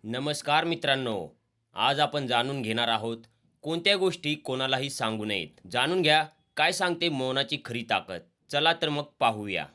नमस्कार मित्रांनो. आज आपण जाणून घेणार आहोत कोणत्या गोष्टी कोणालाही सांगू नयेत. जाणून घ्या काय सांगते मौनाची खरी ताकद. चला तर मग पाहूया.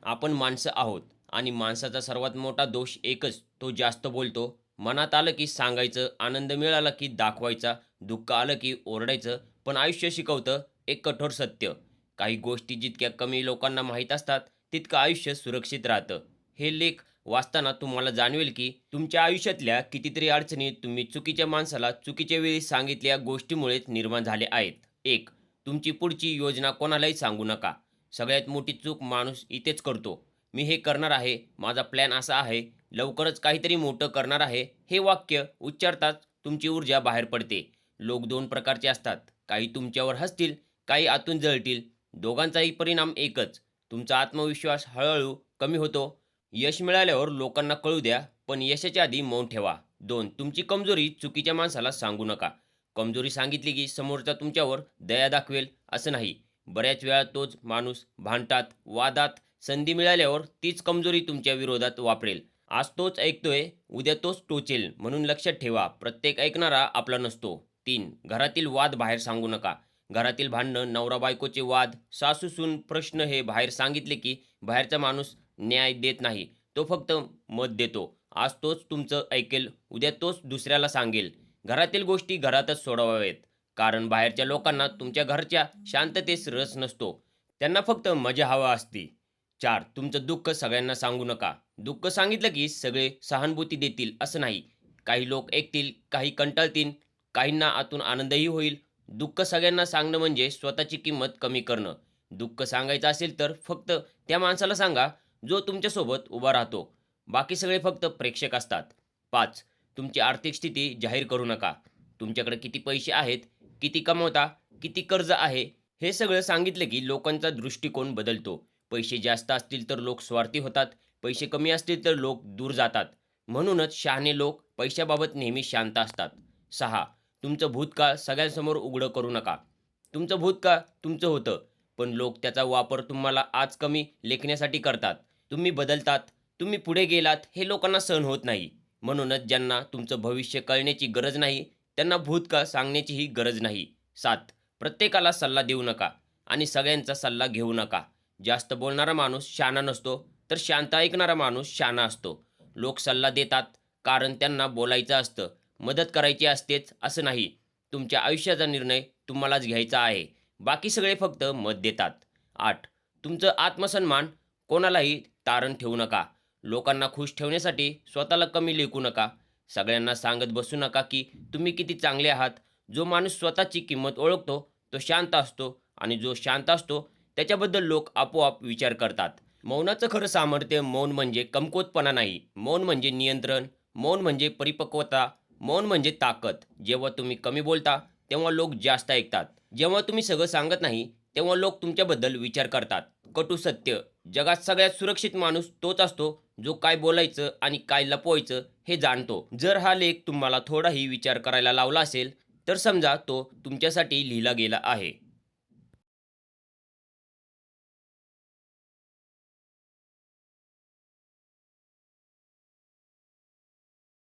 आपण माणसं आहोत आणि माणसाचा सर्वात मोठा दोष एकच, तो जास्त बोलतो. मनात आलं की सांगायचं, आनंद मिळाला की दाखवायचा, दुःख आलं की ओरडायचं. पण आयुष्य शिकवतं एक कठोर सत्य. काही गोष्टी जितक्या कमी लोकांना माहीत असतात, तितकं आयुष्य सुरक्षित राहतं. हे लेख वाचताना तुम्हाला जाणवेल की तुमच्या आयुष्यातल्या कितीतरी अडचणी तुम्ही चुकीच्या माणसाला चुकीच्या वेळी सांगितलेल्या गोष्टीमुळेच निर्माण झाले आहेत. एक, तुमची पुढची योजना कोणालाही सांगू नका. सगळ्यात मोठी चूक माणूस इथेच करतो. मी हे करणार आहे, माझा प्लॅन असा आहे, लवकरच काहीतरी मोठं करणार आहे, हे वाक्य उच्चारताच तुमची ऊर्जा बाहेर पडते. लोक दोन प्रकारचे असतात. काही तुमच्यावर हसतील, काही आतून जळतील. दोघांचाही परिणाम एकच, तुमचा आत्मविश्वास हळूहळू कमी होतो. यश मिळाल्यावर लोकांना कळू द्या, पण यशाच्या आधी मौन ठेवा. 2. तुमची कमजोरी चुकीच्या माणसाला सांगू नका. कमजोरी सांगितली की समोरचा तुमच्यावर दया दाखवेल असं नाही. बऱ्याच वेळा तोच माणूस भांडतात, वादात, संधी मिळाल्यावर तीच कमजोरी तुमच्या विरोधात वापरेल. आज तोच ऐकतोय, उद्या तोच टोचेल. म्हणून लक्षात ठेवा, प्रत्येक ऐकणारा आपला नसतो. 3. घरातील वाद बाहेर सांगू नका. घरातील भांडणं, नवरा बायकोचे वाद, सासू सून प्रश्न हे बाहेर सांगितले की बाहेरचा माणूस न्याय देत नाही, तो फक्त मत देतो. आज तोच तुमचं ऐकेल, उद्या तोच दुसऱ्याला सांगेल. घरातील गोष्टी घरातच सोडवाव्यात, कारण बाहेरच्या लोकांना तुमच्या घरच्या शांततेस रस नसतो. त्यांना फक्त मजा हवा असते. 4. तुमचं दुःख सगळ्यांना सांगू नका. दुःख सांगितलं की सगळे सहानुभूती देतील असं नाही. काही लोक ऐकतील, काही कंटाळतील, काहींना आतून आनंदही होईल. दुःख सगळ्यांना सांगणं म्हणजे स्वतःची किंमत कमी करणं. दुःख सांगायचं असेल तर फक्त त्या माणसाला सांगा जो तुमच्यासोबत उभा राहतो. बाकी सगळे फक्त प्रेक्षक असतात. 5. तुमची आर्थिक स्थिती जाहीर करू नका. तुमच्याकडे किती पैसे आहेत, किती कमवता, किती कर्ज आहे, हे सगळं सांगितलं की लोकांचा दृष्टिकोन बदलतो. पैसे जास्त असतील तर लोक स्वार्थी होतात, पैसे कमी असतील तर लोक दूर जातात. म्हणूनच शहाणे लोक पैशाबाबत नेहमी शांत असतात. 6. तुमचं भूतकाळ सगळ्यांसमोर उघडं करू नका. तुमचं भूतकाळ तुमचं होतं, पण लोक त्याचा वापर तुम्हाला आज कमी लेखण्यासाठी करतात. तुम्ही बदलतात, तुम्ही पुढे गेलात हे लोकांना सहन होत नाही. म्हणूनच ज्यांना तुमचं भविष्य कळण्याची गरज नाही, त्यांना भूतकाळ सांगण्याचीही गरज नाही. 7. प्रत्येकाला सल्ला देऊ नका आणि सगळ्यांचा सल्ला घेऊ नका. जास्त बोलणारा माणूस शहाणा नसतो, तर शांत ऐकणारा माणूस शहाणा असतो. लोक सल्ला देतात कारण त्यांना बोलायचं असतं, मदत करायची असतेच असं नाही. तुमच्या आयुष्याचा निर्णय तुम्हालाच घ्यायचा आहे. बाकी सगळे फक्त मत देतात. 8. तुमचं आत्मसन्मान कोणालाही तारण ठेवू नका. लोकांना खुश ठेवण्यासाठी स्वतःला कमी लेखू नका. सगळ्यांना सांगत बसू नका की तुम्ही किती चांगले आहात. जो माणूस स्वतःची किंमत ओळखतो तो शांत असतो आणि जो शांत असतो त्याच्याबद्दल लोक आपोआप विचार करतात. मौनाचं खरं सामर्थ्य, मौन म्हणजे कमकुवतपणा नाही. मौन म्हणजे नियंत्रण, मौन म्हणजे परिपक्वता, मौन म्हणजे ताकद. जेव्हा तुम्ही कमी बोलता तेव्हा लोक जास्त ऐकतात. जेव्हा तुम्ही सगळं सांगत नाही तेव्हा लोक तुमच्याबद्दल विचार करतात. कटू सत्य, जगात सगळ्यात सुरक्षित माणूस तोच असतो जो काय बोलायचं आणि काय लपवायचं हे जाणतो. जर हा लेख तुम्हाला थोडाही विचार करायला लावला असेल तर समजा तो तुमच्यासाठी लिहिला गेला आहे.